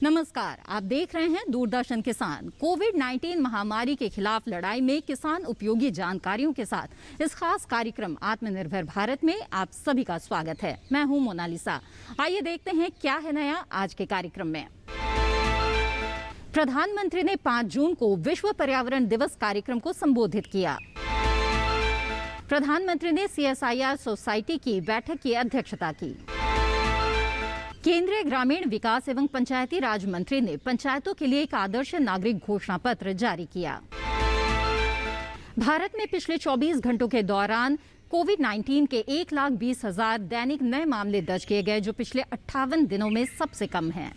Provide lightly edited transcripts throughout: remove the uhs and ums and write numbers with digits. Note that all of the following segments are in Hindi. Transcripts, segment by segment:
नमस्कार, आप देख रहे हैं दूरदर्शन किसान। कोविड-19 महामारी के खिलाफ लड़ाई में किसान उपयोगी जानकारियों के साथ इस खास कार्यक्रम आत्मनिर्भर भारत में आप सभी का स्वागत है। मैं हूं मोनालिसा। आइए देखते हैं क्या है नया आज के कार्यक्रम में। प्रधानमंत्री ने 5 जून को विश्व पर्यावरण दिवस कार्यक्रम को संबोधित किया। प्रधानमंत्री ने CSIR सोसाइटी की बैठक की अध्यक्षता की। केंद्रीय ग्रामीण विकास एवं पंचायती राज मंत्री ने पंचायतों के लिए एक आदर्श नागरिक घोषणा पत्र जारी किया। भारत में पिछले 24 घंटों के दौरान कोविड-19 के 1,20,000 दैनिक नए मामले दर्ज किए गए, जो पिछले 58 दिनों में सबसे कम हैं।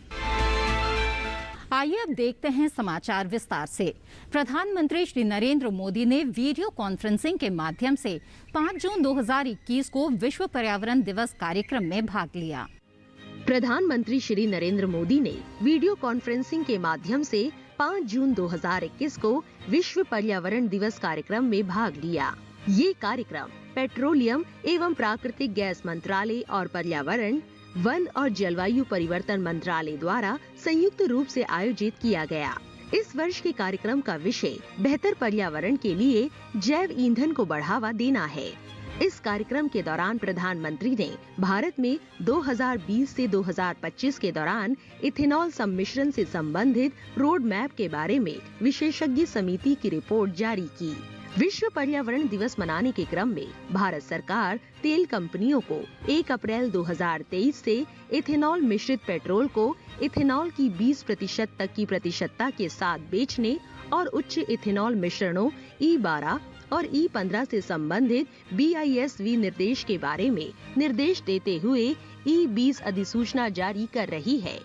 आइए अब देखते हैं समाचार विस्तार से। प्रधानमंत्री श्री नरेंद्र मोदी ने वीडियो कॉन्फ्रेंसिंग के माध्यम से 5 जून 2021 को विश्व पर्यावरण दिवस कार्यक्रम में भाग लिया। प्रधानमंत्री श्री नरेंद्र मोदी ने वीडियो कॉन्फ्रेंसिंग के माध्यम से 5 जून 2021 को विश्व पर्यावरण दिवस कार्यक्रम में भाग लिया। ये कार्यक्रम पेट्रोलियम एवं प्राकृतिक गैस मंत्रालय और पर्यावरण, वन और जलवायु परिवर्तन मंत्रालय द्वारा संयुक्त रूप से आयोजित किया गया। इस वर्ष के कार्यक्रम का विषय बेहतर पर्यावरण के लिए जैव ईंधन को बढ़ावा देना है। इस कार्यक्रम के दौरान प्रधानमंत्री ने भारत में 2020 से 2025 के दौरान इथेनॉल सम्मिश्रण से संबंधित रोड मैप के बारे में विशेषज्ञ समिति की रिपोर्ट जारी की। विश्व पर्यावरण दिवस मनाने के क्रम में भारत सरकार तेल कंपनियों को 1 अप्रैल 2023 से इथेनॉल मिश्रित पेट्रोल को इथेनॉल की 20% तक की प्रतिशतता के साथ बेचने और उच्च इथेनॉल मिश्रणों E12 और E15 से संबंधित BISV निर्देश के बारे में निर्देश देते हुए E20 अधिसूचना जारी कर रही है।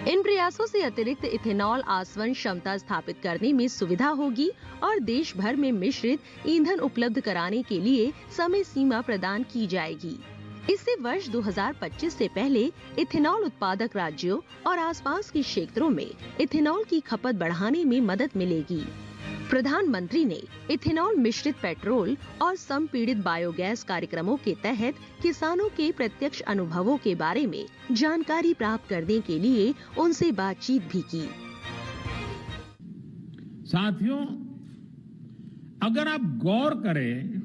इन प्रयासों से अतिरिक्त इथेनॉल आसवन क्षमता स्थापित करने में सुविधा होगी और देश भर में मिश्रित ईंधन उपलब्ध कराने के लिए समय सीमा प्रदान की जाएगी। इससे वर्ष 2025 से पहले इथेनॉल उत्पादक राज्यों और आसपास के क्षेत्रों में इथेनॉल की खपत बढ़ाने में मदद मिलेगी। प्रधानमंत्री ने इथेनॉल मिश्रित पेट्रोल और संपीड़ित बायोगैस कार्यक्रमों के तहत किसानों के प्रत्यक्ष अनुभवों के बारे में जानकारी प्राप्त करने के लिए उनसे बातचीत भी की। साथियों, अगर आप गौर करें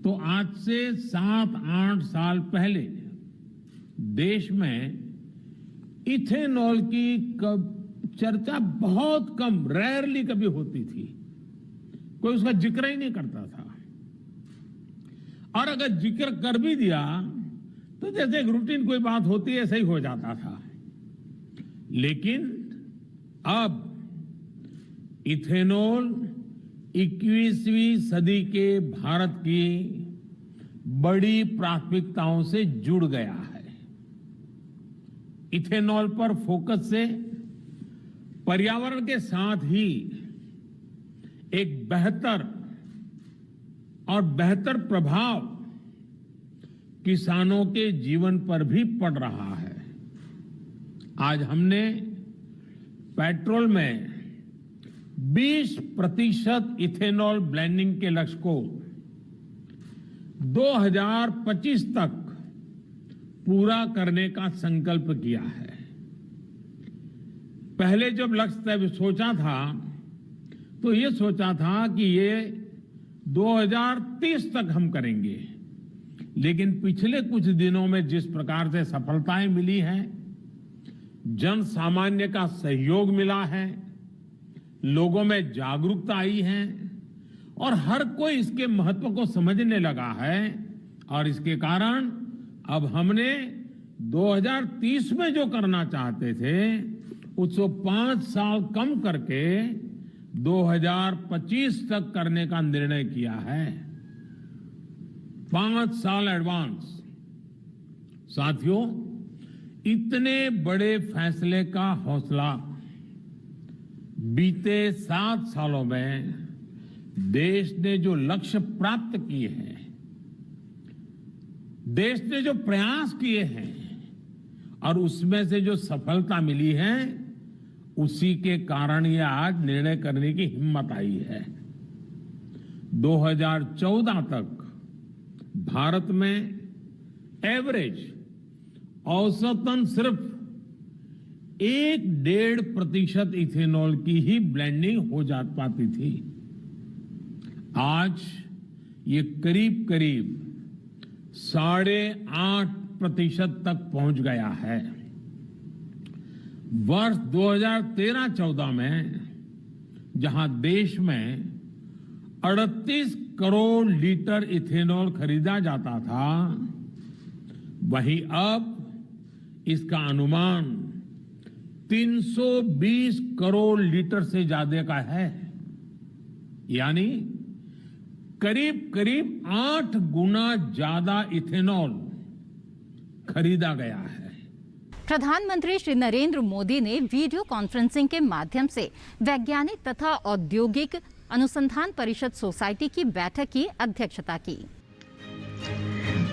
तो आज से 7-8 साल पहले देश में इथेनॉल की चर्चा बहुत कम, रेयरली कभी होती थी। कोई उसका जिक्र ही नहीं करता था, और अगर जिक्र कर भी दिया तो जैसे एक रूटीन कोई बात होती है, ऐसा ही हो जाता था। लेकिन अब इथेनॉल 21वीं सदी के भारत की बड़ी प्राथमिकताओं से जुड़ गया है। इथेनॉल पर फोकस से पर्यावरण के साथ ही एक बेहतर प्रभाव किसानों के जीवन पर भी पड़ रहा है। आज हमने पेट्रोल में 20% इथेनॉल ब्लेंडिंग के लक्ष्य को 2025 तक पूरा करने का संकल्प किया है। पहले जब लक्ष्य सोचा था तो ये सोचा था कि ये 2030 तक हम करेंगे, लेकिन पिछले कुछ दिनों में जिस प्रकार से सफलताएं मिली हैं, जन सामान्य का सहयोग मिला है, लोगों में जागरूकता आई है और हर कोई इसके महत्व को समझने लगा है, और इसके कारण अब हमने 2030 में जो करना चाहते थे उसको 5 साल कम करके 2025 तक करने का निर्णय किया है। 5 साल एडवांस। साथियों, इतने बड़े फैसले का हौसला बीते 7 सालों में देश ने जो लक्ष्य प्राप्त किए हैं, देश ने जो प्रयास किए हैं और उसमें से जो सफलता मिली है, उसी के कारण ये आज निर्णय करने की हिम्मत आई है। 2014 तक भारत में एवरेज औसतन सिर्फ 1-1.5% इथेनॉल की ही ब्लेंडिंग हो जा पाती थी। आज ये करीब करीब 8.5% तक पहुंच गया है। वर्ष 2013-14 में जहां देश में 38 करोड़ लीटर इथेनॉल खरीदा जाता था, वहीं अब इसका अनुमान 320 करोड़ लीटर से ज्यादा का है, यानी करीब करीब 8 गुना ज्यादा इथेनॉल खरीदा गया है। प्रधानमंत्री श्री नरेंद्र मोदी ने वीडियो कॉन्फ्रेंसिंग के माध्यम से वैज्ञानिक तथा औद्योगिक अनुसंधान परिषद सोसाइटी की बैठक की अध्यक्षता की।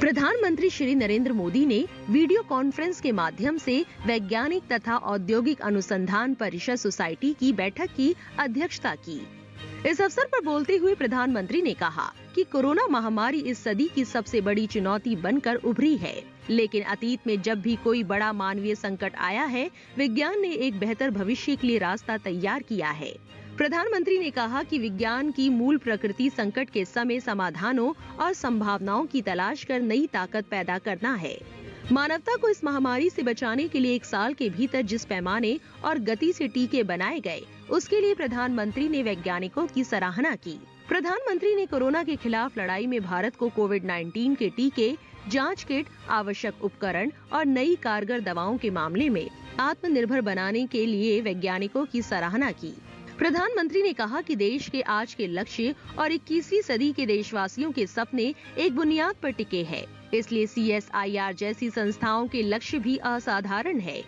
प्रधानमंत्री श्री नरेंद्र मोदी ने वीडियो कॉन्फ्रेंस के माध्यम से वैज्ञानिक तथा औद्योगिक अनुसंधान परिषद सोसाइटी की बैठक की अध्यक्षता की। इस अवसर पर बोलते हुए प्रधानमंत्री ने कहा कि कोरोना महामारी इस सदी की सबसे बड़ी चुनौती बनकर उभरी है, लेकिन अतीत में जब भी कोई बड़ा मानवीय संकट आया है, विज्ञान ने एक बेहतर भविष्य के लिए रास्ता तैयार किया है। प्रधानमंत्री ने कहा कि विज्ञान की मूल प्रकृति संकट के समय समाधानों और संभावनाओं की तलाश कर नई ताकत पैदा करना है। मानवता को इस महामारी से बचाने के लिए 1 साल के भीतर जिस पैमाने और गति से टीके बनाए गए, उसके लिए प्रधानमंत्री ने वैज्ञानिकों की सराहना की। प्रधानमंत्री ने कोरोना के खिलाफ लड़ाई में भारत को कोविड-19 के टीके, जांच किट, आवश्यक उपकरण और नई कारगर दवाओं के मामले में आत्मनिर्भर बनाने के लिए वैज्ञानिकों की सराहना की। प्रधानमंत्री ने कहा कि देश के आज के लक्ष्य और 21वीं सदी के देशवासियों के सपने एक बुनियाद पर टिके हैं, इसलिए CSIR जैसी संस्थाओं के लक्ष्य भी असाधारण है।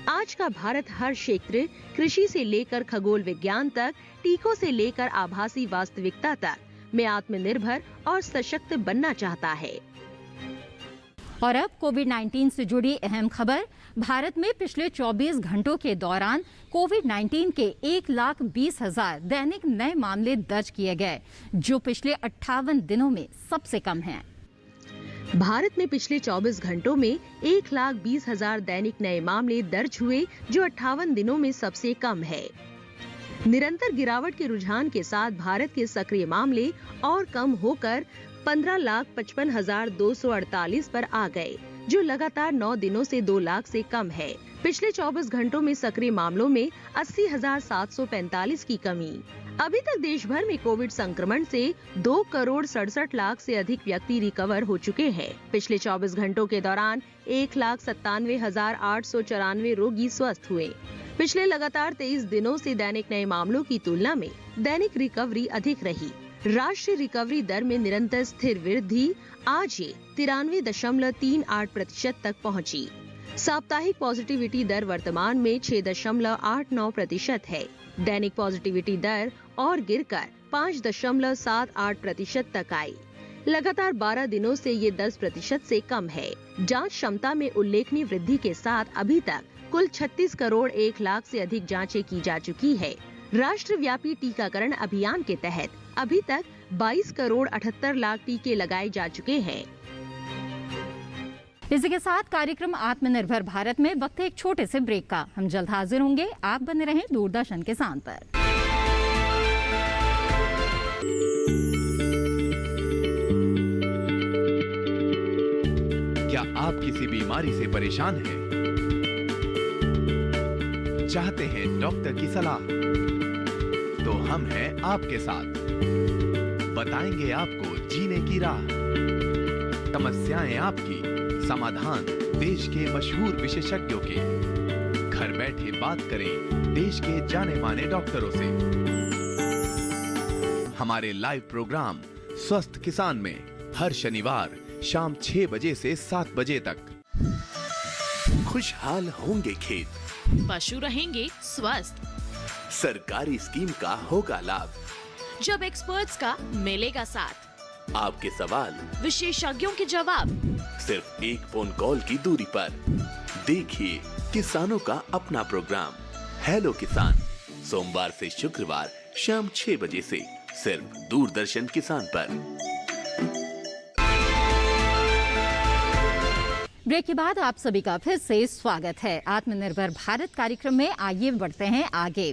आज का भारत हर क्षेत्र, कृषि से लेकर खगोल विज्ञान तक, टीकों से लेकर आभासी वास्तविकता तक में आत्मनिर्भर और सशक्त बनना चाहता है। और अब कोविड-19 से जुड़ी अहम खबर। भारत में पिछले 24 घंटों के दौरान कोविड-19 के 1,20,000 दैनिक नए मामले दर्ज किए गए, जो पिछले 58 दिनों में सबसे कम है। भारत में पिछले 24 घंटों में 1,20,000 दैनिक नए मामले दर्ज हुए, जो 58 दिनों में सबसे कम है। निरंतर गिरावट के रुझान के साथ भारत के सक्रिय मामले और कम होकर 15,55,248 पर आ गए, जो लगातार 9 दिनों से 2 लाख से कम है। पिछले 24 घंटों में सक्रिय मामलों में 80,745 की कमी। अभी तक देश भर में कोविड संक्रमण से 2,67 लाख से अधिक व्यक्ति रिकवर हो चुके हैं। पिछले 24 घंटों के दौरान 1,97,894 रोगी स्वस्थ हुए। पिछले लगातार 23 दिनों से दैनिक नए मामलों की तुलना में दैनिक रिकवरी अधिक रही। राष्ट्रीय रिकवरी दर में निरंतर स्थिर वृद्धि आज ये 93.38% तक पहुंची। साप्ताहिक पॉजिटिविटी दर वर्तमान में 6.89% है। दैनिक पॉजिटिविटी दर और गिरकर 5.78% तक आई। लगातार 12 दिनों से ये 10% से कम है। जांच क्षमता में उल्लेखनीय वृद्धि के साथ अभी तक कुल 36 करोड़ 1 लाख से अधिक जांचें की जा चुकी है। राष्ट्रव्यापी टीकाकरण अभियान के तहत अभी तक 22 करोड़ 78 लाख टीके लगाए जा चुके हैं। इसी के साथ कार्यक्रम आत्मनिर्भर भारत में वक्त है एक छोटे से ब्रेक का। हम जल्द हाजिर होंगे। आप बने रहें दूरदर्शन किसान पर। क्या आप किसी बीमारी से परेशान हैं? चाहते हैं डॉक्टर की सलाह? तो हम हैं आपके साथ। बताएंगे आपको जीने की राह। समस्याएं आपकी, समाधान देश के मशहूर विशेषज्ञों के। घर बैठे बात करें देश के जाने माने डॉक्टरों से। हमारे लाइव प्रोग्राम स्वस्थ किसान में हर शनिवार शाम 6 बजे से 7 बजे तक। खुशहाल होंगे खेत, पशु रहेंगे स्वस्थ, सरकारी स्कीम का होगा लाभ, जब एक्सपर्ट्स का मिलेगा साथ, आपके सवाल विशेषज्ञों के जवाब, सिर्फ एक फोन कॉल की दूरी पर। देखिए किसानों का अपना प्रोग्राम हेलो किसान, सोमवार से शुक्रवार शाम 6 बजे से सिर्फ दूरदर्शन किसान पर। ब्रेक के बाद आप सभी का फिर से स्वागत है। आत्मनिर्भर भारत कार्यक्रम में आइए बढ़ते हैं आगे।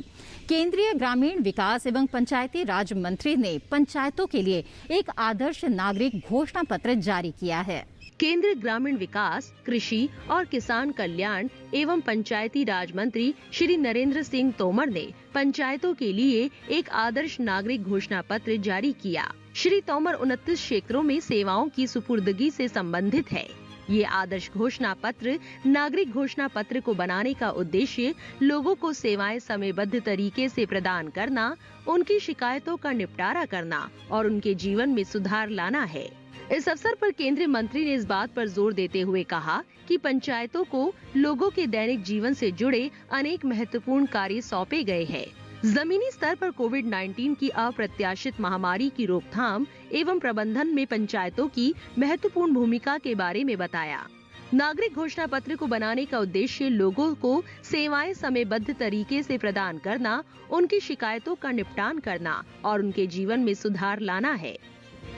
केंद्रीय ग्रामीण विकास एवं पंचायती राज मंत्री ने पंचायतों के लिए एक आदर्श नागरिक घोषणा पत्र जारी किया है। केंद्रीय ग्रामीण विकास, कृषि और किसान कल्याण एवं पंचायती राज मंत्री श्री नरेंद्र सिंह तोमर ने पंचायतों के लिए एक आदर्श नागरिक घोषणा पत्र जारी किया। श्री तोमर 29 क्षेत्रों में सेवाओं की सुपुर्दगी से संबंधित है। ये आदर्श घोषणा पत्र नागरिक घोषणा पत्र को बनाने का उद्देश्य लोगों को सेवाएं समयबद्ध तरीके से प्रदान करना, उनकी शिकायतों का निपटारा करना और उनके जीवन में सुधार लाना है। इस अवसर पर केंद्रीय मंत्री ने इस बात पर जोर देते हुए कहा कि पंचायतों को लोगों के दैनिक जीवन से जुड़े अनेक महत्वपूर्ण कार्य सौंपे गए हैं। जमीनी स्तर पर कोविड-19 की अप्रत्याशित महामारी की रोकथाम एवं प्रबंधन में पंचायतों की महत्वपूर्ण भूमिका के बारे में बताया। नागरिक घोषणा पत्र को बनाने का उद्देश्य लोगों को सेवाएं समयबद्ध तरीके से प्रदान करना, उनकी शिकायतों का निपटान करना और उनके जीवन में सुधार लाना है।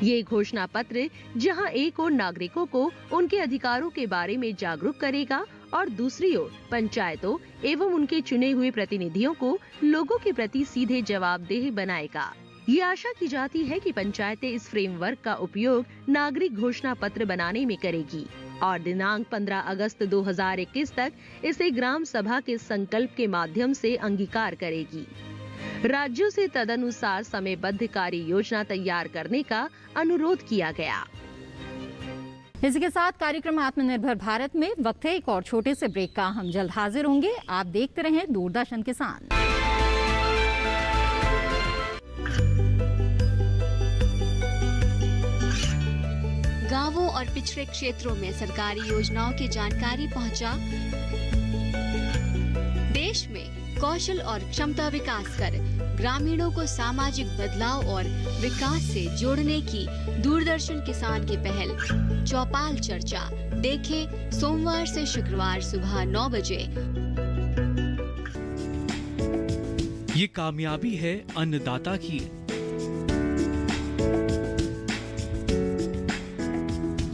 ये घोषणा पत्र जहां एक ओर नागरिकों को उनके अधिकारों के बारे में जागरूक करेगा और दूसरी ओर पंचायतों एवं उनके चुने हुए प्रतिनिधियों को लोगों के प्रति सीधे जवाबदेह बनाएगा। ये आशा की जाती है कि पंचायतें इस फ्रेमवर्क का उपयोग नागरिक घोषणा पत्र बनाने में करेगी और दिनांक 15 अगस्त 2021 तक इसे ग्राम सभा के संकल्प के माध्यम से अंगीकार करेगी। राज्यों से तदनुसार समयबद्ध कार्य योजना तैयार करने का अनुरोध किया गया। इसी के साथ कार्यक्रम आत्मनिर्भर भारत में वक्त है एक और छोटे से ब्रेक का। हम जल्द हाजिर होंगे। आप देखते रहें दूरदर्शन किसान। गांवों और पिछड़े क्षेत्रों में सरकारी योजनाओं की जानकारी पहुंचा। देश में कौशल और क्षमता विकास कर ग्रामीणों को सामाजिक बदलाव और विकास से जोड़ने की दूरदर्शन किसान की पहल चौपाल चर्चा देखें सोमवार से शुक्रवार सुबह 9 बजे। ये कामयाबी है अन्नदाता की।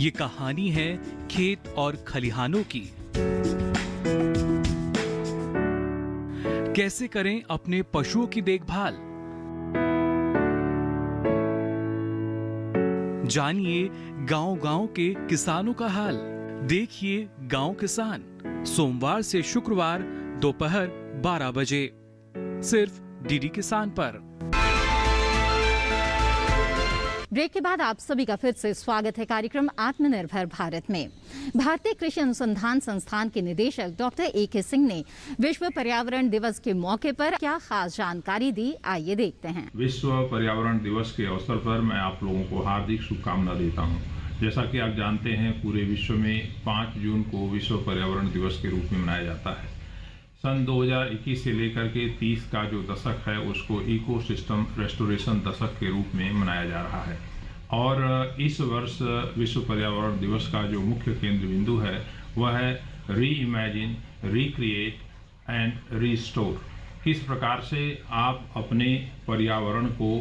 ये कहानी है खेत और खलिहानों की। कैसे करें अपने पशुओं की देखभाल, जानिए गांव-गांव के किसानों का हाल। देखिए गांव किसान सोमवार से शुक्रवार दोपहर 12 बजे सिर्फ डीडी किसान पर। ब्रेक के बाद आप सभी का फिर से स्वागत है कार्यक्रम आत्मनिर्भर भारत में। भारतीय कृषि अनुसंधान संस्थान के निदेशक डॉक्टर ए.के. सिंह ने विश्व पर्यावरण दिवस के मौके पर क्या खास जानकारी दी, आइए देखते हैं। विश्व पर्यावरण दिवस के अवसर पर मैं आप लोगों को हार्दिक शुभकामना देता हूं। जैसा कि आप जानते हैं, पूरे विश्व में 5 जून को विश्व पर्यावरण दिवस के रूप में मनाया जाता है। सन 2021 से लेकर के 30 का जो दशक है उसको इकोसिस्टम रेस्टोरेशन दशक के रूप में मनाया जा रहा है। और इस वर्ष विश्व पर्यावरण दिवस का जो मुख्य केंद्र बिंदु है वह है री इमेजिन, रिक्रिएट एंड रिस्टोर। किस प्रकार से आप अपने पर्यावरण को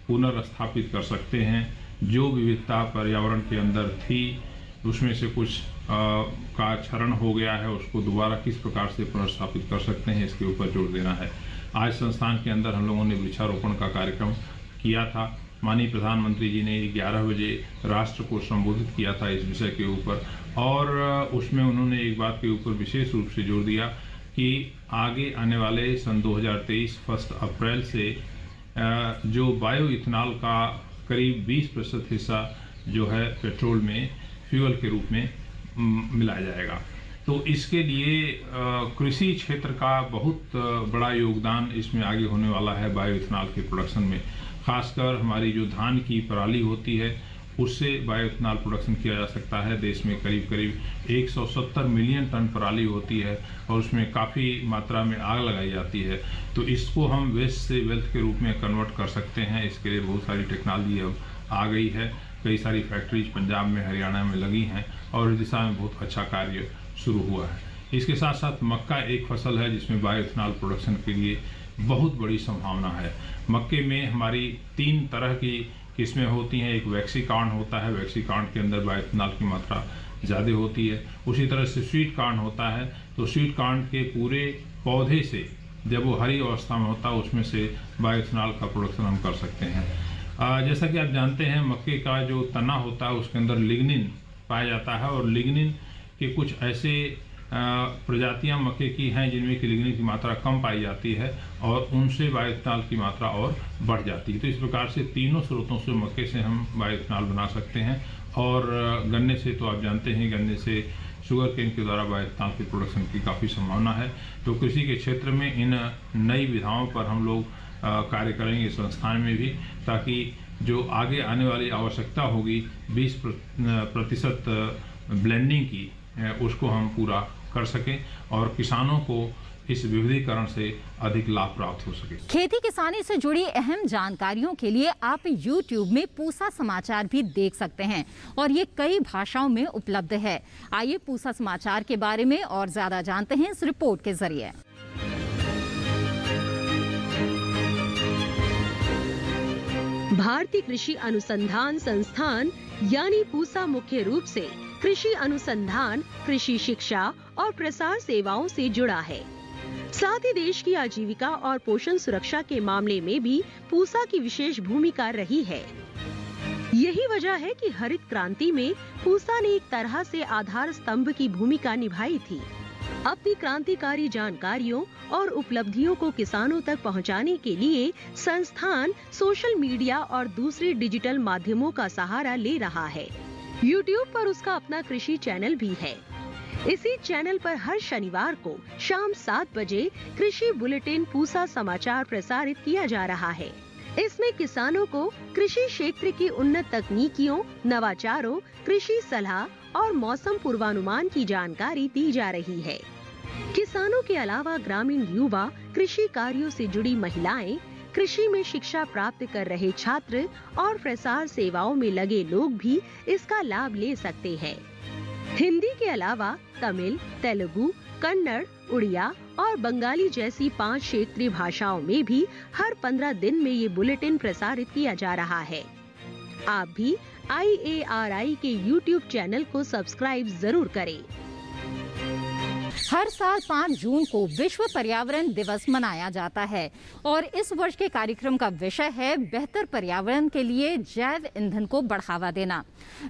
पुनर्स्थापित कर सकते हैं। जो विविधता पर्यावरण के अंदर थी उसमें से कुछ का क्षरण हो गया है, उसको दोबारा किस प्रकार से पुनर्स्थापित कर सकते हैं, इसके ऊपर जोर देना है। आज संस्थान के अंदर हम लोगों ने वृक्षारोपण का कार्यक्रम किया था। माननीय प्रधानमंत्री जी ने 11 बजे राष्ट्र को संबोधित किया था इस विषय के ऊपर, और उसमें उन्होंने एक बात के ऊपर विशेष रूप से जोर दिया कि आगे आने वाले सन 2023 1 अप्रैल से जो बायो इथेनॉल का करीब 20% हिस्सा जो है पेट्रोल में फ्यूल के रूप में मिलाया जाएगा। तो इसके लिए कृषि क्षेत्र का बहुत बड़ा योगदान इसमें आगे होने वाला है बायो इथेनॉल के प्रोडक्शन में। खासकर हमारी जो धान की पराली होती है उससे बायो इथेनॉल प्रोडक्शन किया जा सकता है। देश में करीब करीब 170 मिलियन टन पराली होती है और उसमें काफ़ी मात्रा में आग लगाई जाती है। तो इसको हम वेस्ट से वेल्थ के रूप में कन्वर्ट कर सकते हैं। इसके लिए बहुत सारी टेक्नोलॉजी अब आ गई है। कई सारी फैक्ट्रीज पंजाब में, हरियाणा में लगी हैं और इस दिशा में बहुत अच्छा कार्य शुरू हुआ है। इसके साथ साथ मक्का एक फसल है जिसमें बायो इथेनॉल प्रोडक्शन के लिए बहुत बड़ी संभावना है। मक्के में हमारी 3 तरह की किस्में होती हैं। एक वैक्सीकॉर्न होता है, वैक्सीकॉर्न के अंदर बायो इथेनॉल की मात्रा ज़्यादा होती है। उसी तरह से स्वीट कॉर्न होता है, तो स्वीट कॉर्न के पूरे पौधे से जब वो हरी अवस्था में होता है उसमें से बायोइथेनॉल का प्रोडक्शन हम कर सकते हैं। जैसा कि आप जानते हैं मक्के का जो तना होता है उसके अंदर लिग्निन पाया जाता है और लिग्निन के कुछ ऐसे प्रजातियां मक्के की हैं जिनमें कि लिग्निन की मात्रा कम पाई जाती है और उनसे बायोइथेनॉल की मात्रा और बढ़ जाती है। तो इस प्रकार से तीनों स्रोतों से मक्के से हम बायोइथेनॉल बना सकते हैं। और गन्ने से तो आप जानते हैं गन्ने से शुगर केन के द्वारा बायोइथेनॉल के प्रोडक्शन की काफ़ी संभावना है। तो कृषि के क्षेत्र में इन नई विधाओं पर हम लोग कार्य करेंगे संस्थान में भी, ताकि जो आगे आने वाली आवश्यकता होगी 20% ब्लेंडिंग की उसको हम पूरा कर सकें और किसानों को इस विविधीकरण से अधिक लाभ प्राप्त हो सके। खेती किसानी से जुड़ी अहम जानकारियों के लिए आप YouTube में पूसा समाचार भी देख सकते हैं और ये कई भाषाओं में उपलब्ध है। आइए पूसा समाचार के बारे में और ज्यादा जानते हैं इस रिपोर्ट के जरिए। भारतीय कृषि अनुसंधान संस्थान यानी पूसा मुख्य रूप से कृषि अनुसंधान, कृषि शिक्षा और प्रसार सेवाओं से जुड़ा है। साथ ही देश की आजीविका और पोषण सुरक्षा के मामले में भी पूसा की विशेष भूमिका रही है। यही वजह है कि हरित क्रांति में पूसा ने एक तरह से आधार स्तंभ की भूमिका निभाई थी। अपनी क्रांतिकारी जानकारियों और उपलब्धियों को किसानों तक पहुंचाने के लिए संस्थान सोशल मीडिया और दूसरे डिजिटल माध्यमों का सहारा ले रहा है। YouTube पर उसका अपना कृषि चैनल भी है। इसी चैनल पर हर शनिवार को शाम 7 बजे कृषि बुलेटिन पूसा समाचार प्रसारित किया जा रहा है। इसमें किसानों को कृषि क्षेत्र की उन्नत तकनीकियों, नवाचारों, कृषि सलाह और मौसम पूर्वानुमान की जानकारी दी जा रही है। किसानों के अलावा ग्रामीण युवा, कृषि कार्यों से जुड़ी महिलाएं, कृषि में शिक्षा प्राप्त कर रहे छात्र और प्रसार सेवाओं में लगे लोग भी इसका लाभ ले सकते हैं। हिंदी के अलावा तमिल, तेलुगु, कन्नड़, उड़िया और बंगाली जैसी 5 क्षेत्रीय भाषाओं में भी हर 15 दिन में ये बुलेटिन प्रसारित किया जा रहा है। आप भी IARI के YouTube चैनल को सब्सक्राइब जरूर करें। हर साल 5 जून को विश्व पर्यावरण दिवस मनाया जाता है और इस वर्ष के कार्यक्रम का विषय है बेहतर पर्यावरण के लिए जैव ईंधन को बढ़ावा देना।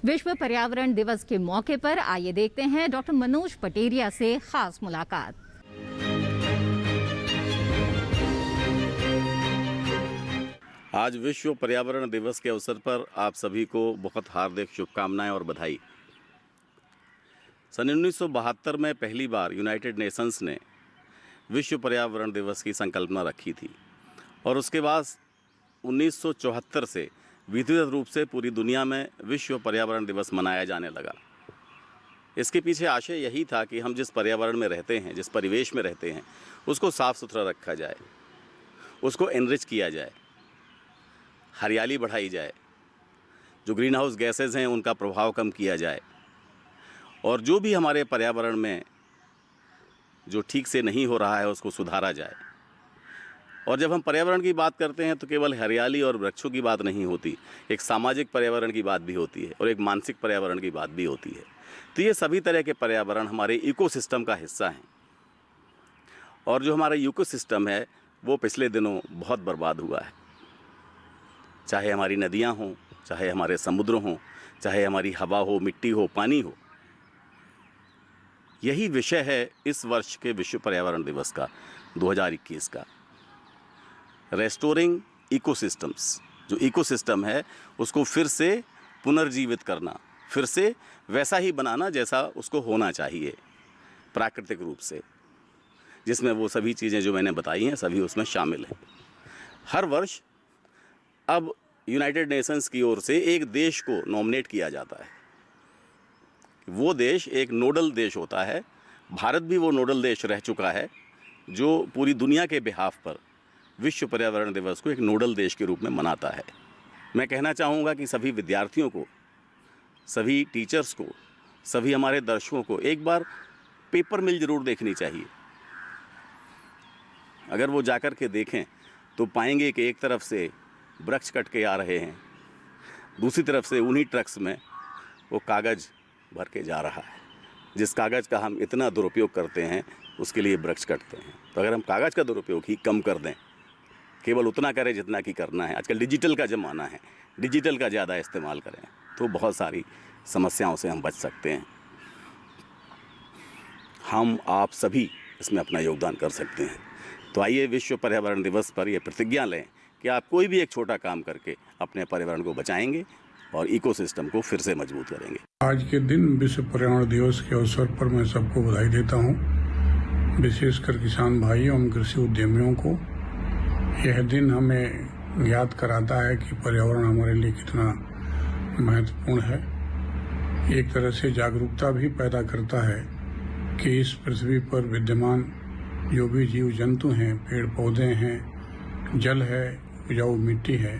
विश्व पर्यावरण दिवस के मौके पर आइए देखते हैं डॉक्टर मनोज पटेरिया से खास मुलाकात। आज विश्व पर्यावरण दिवस के अवसर पर आप सभी को बहुत हार्दिक शुभकामनाएं और बधाई। सन 1972 में पहली बार यूनाइटेड नेशंस ने विश्व पर्यावरण दिवस की संकल्पना रखी थी और उसके बाद 1974 से विधिवत रूप से पूरी दुनिया में विश्व पर्यावरण दिवस मनाया जाने लगा। इसके पीछे आशय यही था कि हम जिस पर्यावरण में रहते हैं, जिस परिवेश में रहते हैं, उसको साफ़ सुथरा रखा जाए, उसको एनरिच किया जाए, हरियाली बढ़ाई जाए, जो ग्रीन हाउस गैसेज हैं उनका प्रभाव कम किया जाए और जो भी हमारे पर्यावरण में जो ठीक से नहीं हो रहा है उसको सुधारा जाए। और जब हम पर्यावरण की बात करते हैं तो केवल हरियाली और वृक्षों की बात नहीं होती, एक सामाजिक पर्यावरण की बात भी होती है और एक मानसिक पर्यावरण की बात भी होती है। तो ये सभी तरह के पर्यावरण हमारे इकोसिस्टम का हिस्सा हैं और जो हमारा इकोसिस्टम है वो पिछले दिनों बहुत बर्बाद हुआ है। चाहे हमारी नदियाँ हों, चाहे हमारे समुद्र हों, चाहे हमारी हवा हो, मिट्टी हो, पानी हो। यही विषय है इस वर्ष के विश्व पर्यावरण दिवस का 2021 का, रेस्टोरिंग इकोसिस्टम्स। जो इकोसिस्टम है उसको फिर से पुनर्जीवित करना, फिर से वैसा ही बनाना जैसा उसको होना चाहिए प्राकृतिक रूप से, जिसमें वो सभी चीज़ें जो मैंने बताई हैं सभी उसमें शामिल हैं। हर वर्ष अब यूनाइटेड नेशंस की ओर से एक देश को नॉमिनेट किया जाता है। वो देश एक नोडल देश होता है। भारत भी वो नोडल देश रह चुका है जो पूरी दुनिया के बिहाफ पर विश्व पर्यावरण दिवस को एक नोडल देश के रूप में मनाता है। मैं कहना चाहूँगा कि सभी विद्यार्थियों को, सभी टीचर्स को, सभी हमारे दर्शकों को एक बार पेपर मिल ज़रूर देखनी चाहिए। अगर वो जाकर के देखें तो पाएंगे कि एक तरफ से वृक्ष कट के आ रहे हैं, दूसरी तरफ से उन्हीं ट्रक्स में वो कागज़ भर के जा रहा है। जिस कागज़ का हम इतना दुरुपयोग करते हैं उसके लिए वृक्ष कटते हैं। तो अगर हम कागज़ का दुरुपयोग ही कम कर दें, केवल उतना करें जितना कि करना है, आजकल डिजिटल का ज़माना है, डिजिटल का ज़्यादा इस्तेमाल करें तो बहुत सारी समस्याओं से हम बच सकते हैं। हम आप सभी इसमें अपना योगदान कर सकते हैं। तो आइए विश्व पर्यावरण दिवस पर यह प्रतिज्ञा लें कि आप कोई भी एक छोटा काम करके अपने पर्यावरण को बचाएंगे और इकोसिस्टम को फिर से मजबूत करेंगे। आज के दिन विश्व पर्यावरण दिवस के अवसर पर मैं सबको बधाई देता हूँ, विशेषकर किसान भाइयों एवं कृषि उद्यमियों को। यह दिन हमें याद कराता है कि पर्यावरण हमारे लिए कितना महत्वपूर्ण है। एक तरह से जागरूकता भी पैदा करता है कि इस पृथ्वी पर विद्यमान जो भी जीव जंतु हैं, पेड़ पौधे हैं, जल है, उपजाऊ मिट्टी है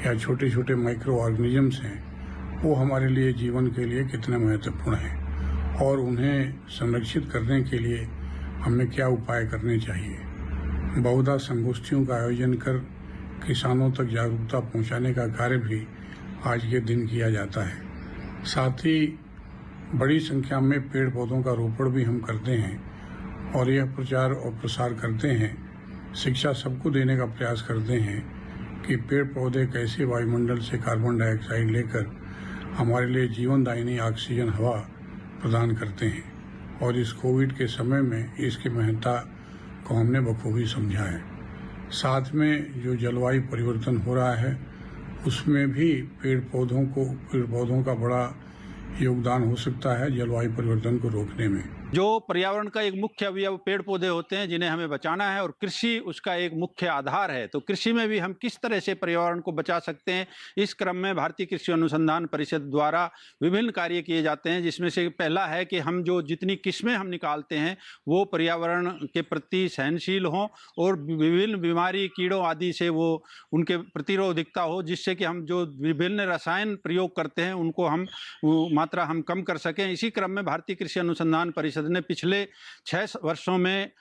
या छोटे छोटे माइक्रो ऑर्गेनिजम्स हैं, वो हमारे लिए जीवन के लिए कितने महत्वपूर्ण हैं और उन्हें संरक्षित करने के लिए हमें क्या उपाय करने चाहिए। बहुधा संगोष्ठियों का आयोजन कर किसानों तक जागरूकता पहुंचाने का कार्य भी आज के दिन किया जाता है। साथ ही बड़ी संख्या में पेड़ पौधों का रोपण भी हम करते हैं और यह प्रचार और प्रसार करते हैं, शिक्षा सबको देने का प्रयास करते हैं कि पेड़ पौधे कैसे वायुमंडल से कार्बन डाइऑक्साइड लेकर हमारे लिए जीवनदायिनी ऑक्सीजन हवा प्रदान करते हैं। और इस कोविड के समय में इसकी महत्ता को हमने बखूबी समझा है। साथ में जो जलवायु परिवर्तन हो रहा है उसमें भी पेड़ पौधों का बड़ा योगदान हो सकता है जलवायु परिवर्तन को रोकने में। जो पर्यावरण का एक मुख्य अवयव पेड़ पौधे होते हैं जिन्हें हमें बचाना है और कृषि उसका एक मुख्य आधार है। तो कृषि में भी हम किस तरह से पर्यावरण को बचा सकते हैं, इस क्रम में भारतीय कृषि अनुसंधान परिषद द्वारा विभिन्न कार्य किए जाते हैं, जिसमें से पहला है कि हम जो जितनी किस्में हम निकालते हैं वो पर्यावरण के प्रति सहनशील हों और विभिन्न बीमारी कीड़ों आदि से वो उनके प्रतिरोधकता हो, जिससे कि हम जो विभिन्न रसायन प्रयोग करते हैं उनको हम मात्रा हम कम कर सकें। इसी क्रम में भारतीय कृषि अनुसंधान परिषद ने पिछले 6 वर्षों में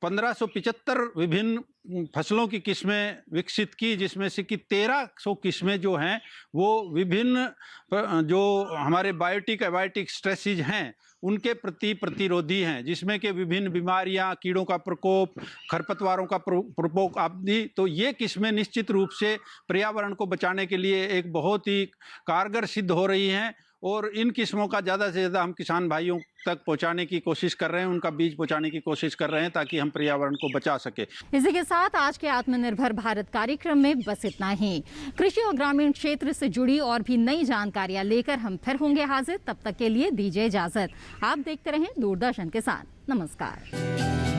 1575 विभिन्न फसलों की किस्में विकसित की, जिसमें से कि 1300 किस्में जो हैं वो विभिन्न जो हमारे बायोटिक एबायोटिक स्ट्रेसेज हैं उनके प्रति प्रतिरोधी हैं, जिसमें कि विभिन्न बीमारियां, कीड़ों का प्रकोप, खरपतवारों का प्रकोप आदि। तो ये किस्में निश्चित रूप से पर्यावरण को बचाने के लिए एक बहुत ही कारगर सिद्ध हो रही हैं और इन किस्मों का ज़्यादा से ज़्यादा हम किसान भाइयों तक पहुंचाने की कोशिश कर रहे हैं, उनका बीज पहुंचाने की कोशिश कर रहे हैं ताकि हम पर्यावरण को बचा सके। इसी के साथ आज के आत्मनिर्भर भारत कार्यक्रम में बस इतना ही। कृषि और ग्रामीण क्षेत्र से जुड़ी और भी नई जानकारियां लेकर हम फिर होंगे हाजिर। तब तक के लिए दीजिए इजाजत। आप देखते रहें दूरदर्शन किसान। नमस्कार।